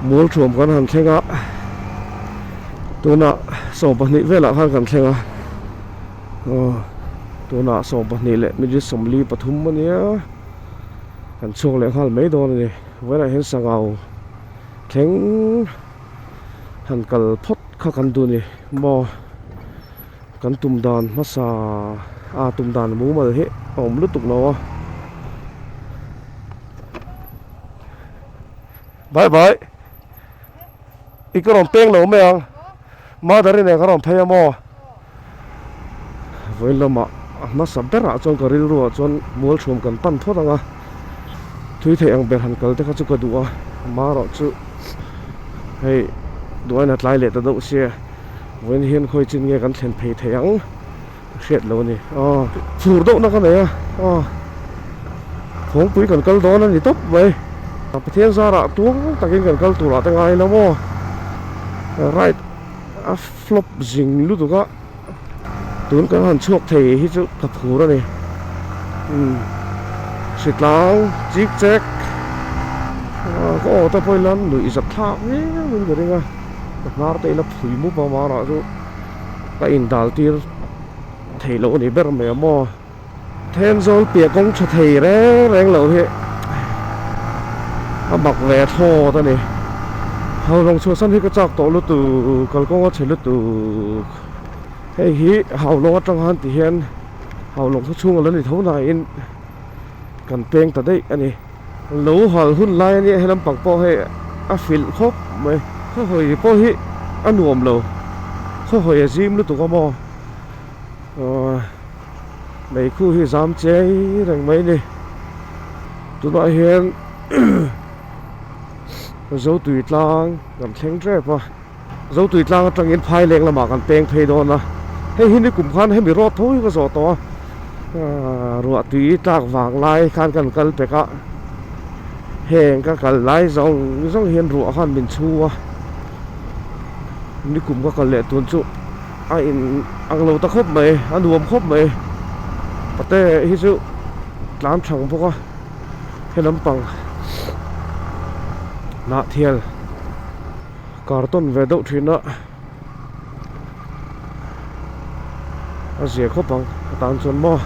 mua chuồng con hàng khen á tôi nọ sổ bật nị về lại hàng cần khen á tôi nọ sổ bật nị lệ mình đi sắm ly bật thum mà nhé cần chuồng lại hàng mấy đô này với lại hết sang ao khen hàng cần phốt khắc cần tu này mò cần tum đàn massage tum đàn mũ mà hết ông lướt tục nó bye byeอีกกระรองเป้งเหลวไม่ยังมาแต่เรื่องไหนกระรองพยามอเวลามาสับเบระจนกระริรัวจนมัวชมกันปั้นทอดอ่ะทุยเทียงเบรหันกัลเตก็จะกระดูอ่ะมาเราจะให้ด้วยนัดไล่เล็ดตะดุเสียเว้นเฮียนคอยจินเงี้ยกันเทียนเพย์เทียงเสียดแล้วนี่สูดดุนักกันไหนอ่ะผมปุ้ยกันกัลโดนนั่นนี่ต๊บไปประเทศซาระตัวตะกินกันกัลตัวละตั้งไงแล้วมั้งright flop ding lúc đó tuấn cái hòn chuột thì hít chút cặp hú đó này xịt láng chiếc check có ô tô bơi lăn lưỡi giật tháp nhé mình cái này gặp nó đây là phủi mũ bao mà rồi cái in đào tiêu thầy lỗ này biết mẹ mò thêm rồi bịa công cho thầy đấy đang lỗ thế mặc vẻ thô đó này hào long cho sân thì cái chạc tổ lụt từ còn có thể lụt từ hay hi hào long trong han thì hiện hào long số chung lên thì thấu này in cần peng tại đây anh này lấu hào hun lai này hay làm bằng po hay phil khóc mày khó hồi po hi ăn uổng lầu khó hồi gym lụt tụ có mò mấy khu hi dám chơi rằng mấy này tụi nó hiện dấu tùy lang làm khen rep à dấu tùy lang trong yên phai lên là mà cần peng phê đó na hay hin đi cùng khăn hay bị rót thôi cái giỏ to ruột tùy trạc vàng lai khăn cần cần phải cả hẹn các cần lai dòng hiền ruột khăn mình chua đi cùng các cần lệ tuần trụ ăn lâu ta khóc mày ăn uống khóc mày bắt tê hít rượu làm chẳng bao à hay lắm bằng nạ thiel carton về đậu chuyện đó dễ khó bằng tàn chuẩn mò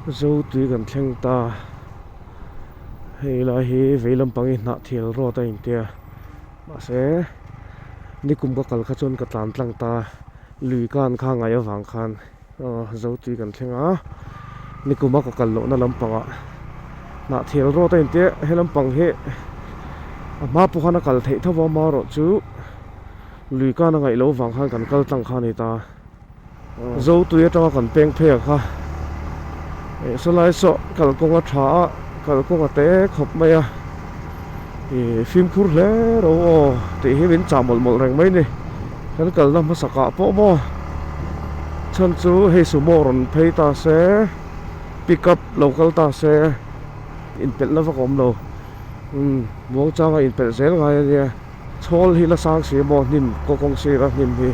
dấu tùy gần khen ta hay là hay về làm bằng nạ thiel rồi ta in tia mà sẽ đi cùng các cái chôn cái tàn lăng ta lùi can khang ngay vàng khan dấu tùy gần khen á đi cùng các cái lỗ nó làm bằng nạ thiel rồi ta in tia hay làm bằng hệ mà phụ khăn cần thấy thâu vào mà rồi chứ lùi ca nó ngày lâu vàng khăn cần câu tăng khăn này ta dấu tuổi cho cần peng phê ha sau này sợ cần công tác trả cần công tác té khop mày thì phim cút lẽ đâu thì hiện bên chạm một rành mấy này cái cần làm một sạc cả bộ mò chân chú hay số mò rồi pay ta sẽ pick up local ta sẽ input nó vào com đâu buông cho cái input zel ngay nha chol hi la sang se mo nim ko kong se ra nim hi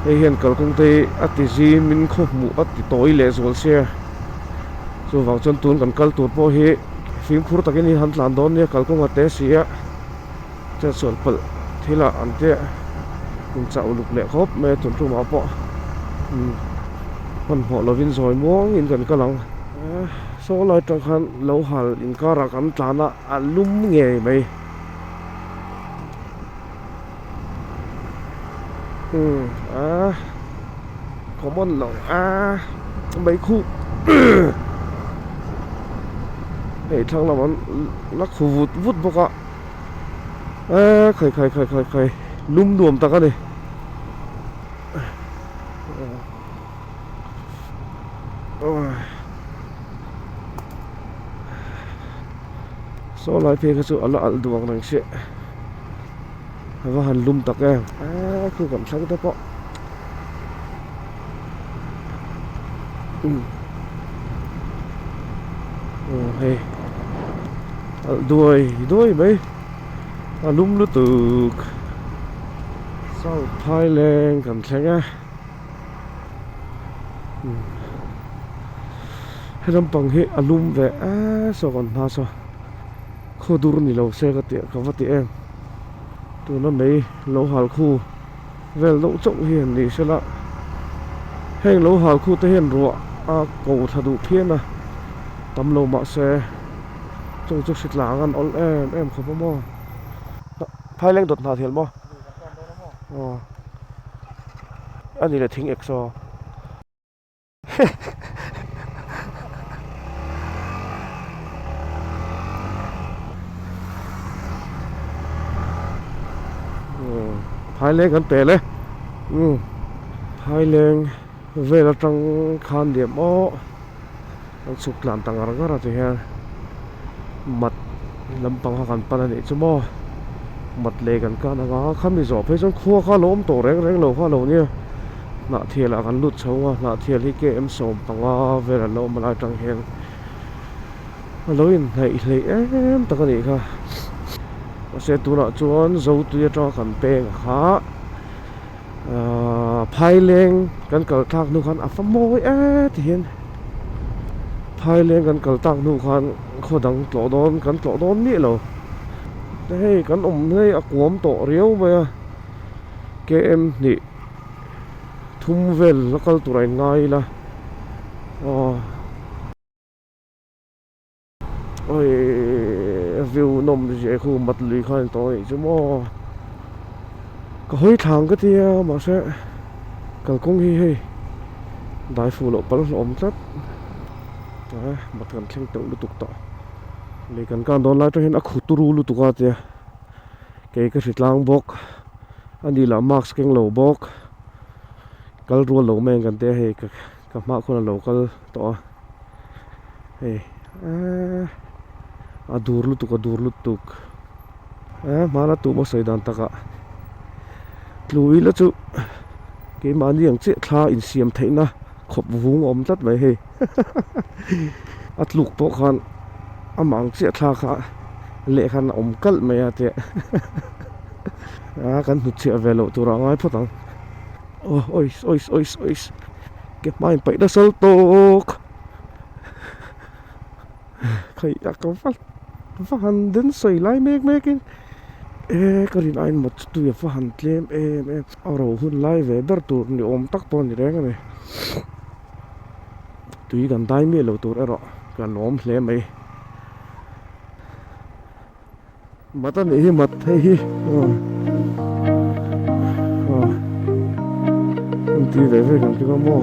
he hian kal kong te ati ji min kho mu ati toi le zol se so wang chon tun kan kal tur po hi phim khur takin hi han tlan don ne kal kong ate sia cha sol pal thila ante kum chau luk le khop me tun tu ma po hon ho lovin zoi mo in kan kalang số lại trong khăn lâu hal in ca ra cắm tràn á lum nghề mày có món lẩu mấy khu để thằng là món nó khu vụt vút bốc ạ khởi lum đùm ta cái này số lại phía cái chỗ là ăn đuông đằng xe và hành lum tắc em cứ cảm giác cái đó hey đuôi mấy lum lút từ sau Thailand cảm giác á hay làm bằng hệ lum về sao còn sao khu dur ni lo se ka te ka vati em tu na mei lo hal khu vel lo chok hian ni sela heng lo hal khu te hian ro a ko thadu phian a tam lo ma se chung chuk sit lang an ol em kho mo phai leng dot na thel mo ani le thing exo phai leng kan pe le phai leng về là trong khan điểm ó anh sụp làm tăng ngar ra thì ha mặt lâm bằng hàng pan này chứ mò mặt lệ gần ca nó khăm đi giỏ phải trong khua khá lốm tổ reng reng lầu khá lầu nha nạ thiệt là gần lụt xấu nạ thiệt thì cái em sồn bằng về là lâu mà lại trăng hèn lối này thì em ta có gì cả sẽ tu nọ chuan dấu tuyết cho cần pe khá phai leng kan kal thak nu khan afam moi thì hiền phai leng kan kal thak nu khan khodang tlo don kan tlo don ni lo đây kan đây aquam to riau ba ke em ni thum vel lokal turai ngai la ôi view nom je khu mat lui khan toi chứ mo có hơi thang cái tia mà sẽ cần công hi đại phủ lộ bắn ổm rất đấy mặt gần khen tự lu tục tọ lấy cần can đón lại cho hiện akhu turu lu tục tia cái thịt lang bok anh đi làm max keng lầu bok kal ruột lầu men cần tia hay cái mạ con lầu kal tọ hay dur lu tục mà là tụ một sợi đàn ta cả lùi là chú cái mà niềng chết tha in xiêm thấy na khop vung ôm rất vậy he at lục bộ khan amang chết tha khá lệ khan ôm cල් mày à thế kan hụt chuyện về lộ tụ ra ngay phát tăng ôi cái máy bay đã sâu tốc khai có phát hành đến sấy lại mê cái cái gì anh một chút việc phát hành thêm em ở đâu hun lại về bờ tụt ni ôm tắc pon gì đấy cái này tùy gần tay mi lâu tụt ở đó gần ôm lên mày mà ta nghĩ mặt thấy anh tùy về gần cái con mò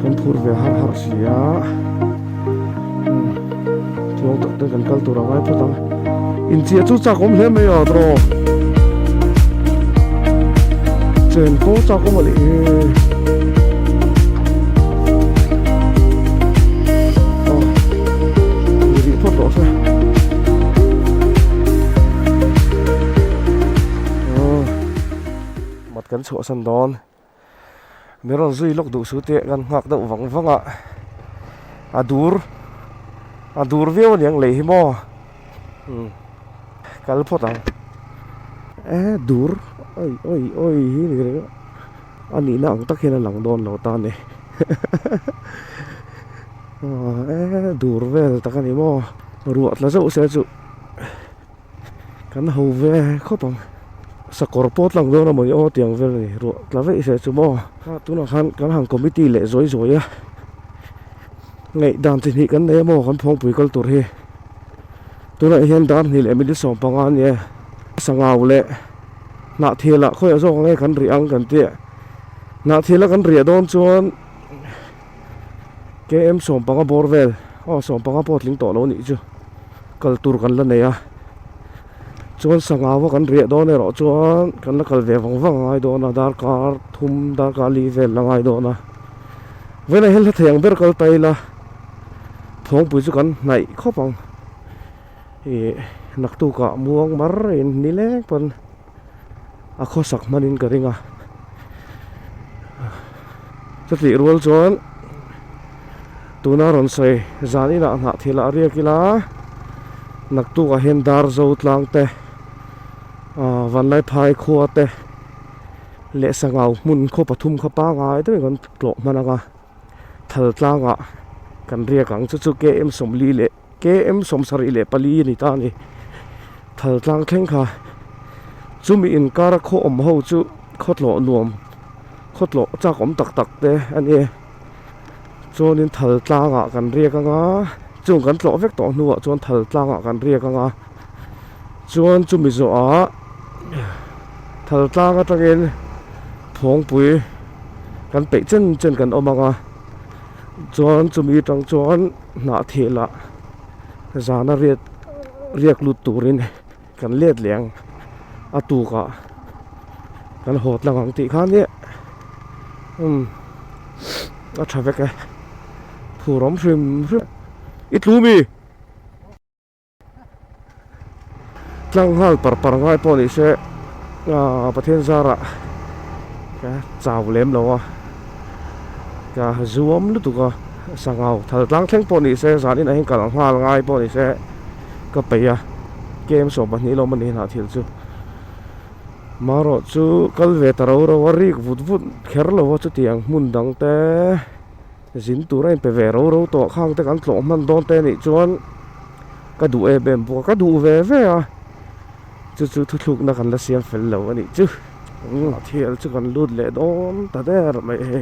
con thua về har xí á chúng ta tới gần cal tụi nó ngay phát tăng in chia chút chắc cũng hết mấy ở đó trên phố chắc cũng vậy đi phát đó thôi mặt cắn sọ sân đòn mấy con duy lúc đủ số tiền gần ngạc đậu vắng ạ dur view yang leh mo kal potang dur oi hi ni ani na ang takhin lang don lo ta ne dur vel takani mo ruat la zo se chu kan ho ve khopang sakor pot lang do na mo o tiang vel ni ruat la ve se chu mo tu na khan kan hang committee le zoi a ngày đàn thì hiện cái này mà con phong bùi câu tuổi tôi lại hiện đàn thì lại mình đi sống bằng anh nhé sang ngào lệ nạ thì là khơi ở trong ngay cắn riêng cần tiệt nạ thì là cắn riêng đón chuan cái em sống bằng bor vel sống bằng bor lính tổ lâu nị chứ câu tuổi cắn lần này à chuan sang ngào và cắn riêng đón này rõ chuan cắn là cắn về vắng ai đó là dar car thum dar car li vel là ai đó na với này hết là thèm biết câu tay là phong bùi chú con này khó bằng thì nặc tu cả muang mar in ni le pon khó sặc manin cái ringa chất vị ruột chuan tu na ron say zani na na thì là ria kila nặc tu cả hen dar zo tlang te van lai phai khua te lệ sangau mun kho pathum kha pa ngai te kon tlok mananga thal tlanga kan ria kang chu KM Somli le KM Somsari le pali ni ta ni thal tlang thleng kha chumi in kara kho om ho chu khotlo nuam khotlo chak om tak tak te ani chuan in thal tlanga kan ria kanga chung kan tlo vek to nuwa chuan thal tlanga kan ria kanga chuan chumi zo a thal tlanga tangin thawng pui kan pe chen kan omanga chuan chumi tang chuan na thela zana riak lut turin kan let leng atu ka kan hot langang ti khan ni a thavek e thurom hrim itlumi tlang hal par ngai poni se pathen zara ka chaw lem lawa ka zuam lu tu ka sangau thal tlang thleng poni se zanin a hin kal ngal ngai poni se ka peya game so ban ni lo man ni na thil chu maro chu kalve taro ro wari vut kher lo chu tiang mun dang te zin tura in pe ve ro to khang te kan tlo man don te ni chuan ka du e bem bo ka du ve a chu thuk na kan la siam fel lo ani chu thiel chu kan lut le don ta der mai he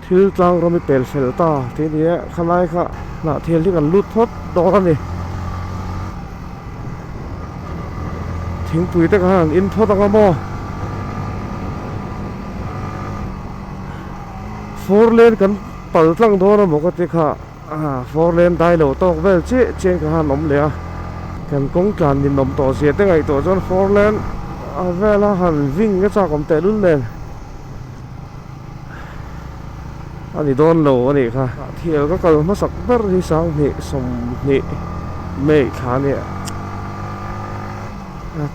thil tlang ro mi pel fel ta te ni khanai kha na thiel ti kan lut phot don ani thing pui te kan in phot anga mo 4 lane kan pal tlang do na mo ka ti kha 4 lane dai lo tok vel chi chen ka han om le a kan kong tlan ni nom to sia te ngai to chon 4 lane a vela han ving ka cha kom te lun len ani don lo ani kha thiel ka kal ma sak ber hi sang ni som ni me kha ni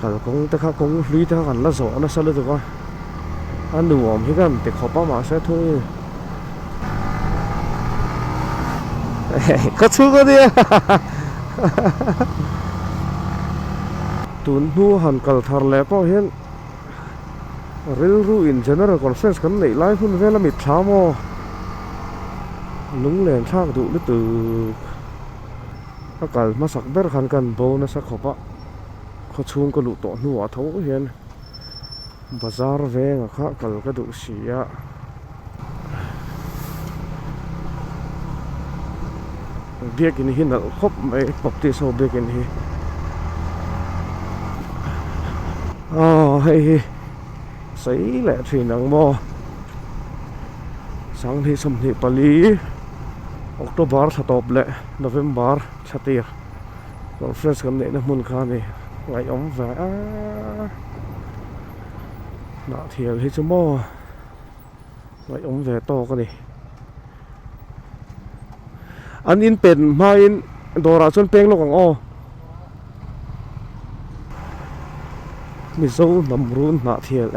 kal kong te kha kong hlui te kan la zo na sal tu ka an nuam hi kan te khopa ma sa thui có chú có đi tuần nu hàn cල් thar lẹ po hian ril ru in general conference kan nei lai hun vela mi thamo lung len thak du lu tu ka kal ma sak ber khan kan bo na sa khopa kho chung ko lu to nu a tho hian bazar ve nga kha kal ka du sia biak in hi na khop mai pop ti so biak in hi hei sei le thin ang mo sang hi som ni pali october thatop le november thatir conference kan nei na mun kha ni ngai om va na thiel hi chu mo ngai om ve to ka ni an in pen ma in dora chon peng lo kang o mi zo nam run na thiel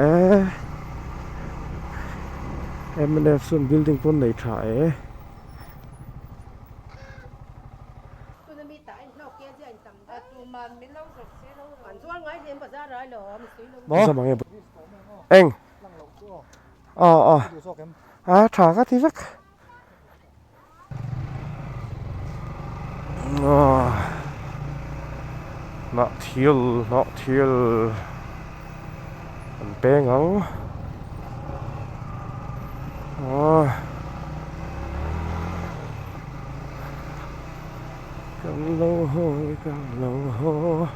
MNF sun building pon nei tha sao mà nghe anh thả các thứ vắc not thiếu anh bé ngóng càng lâu hô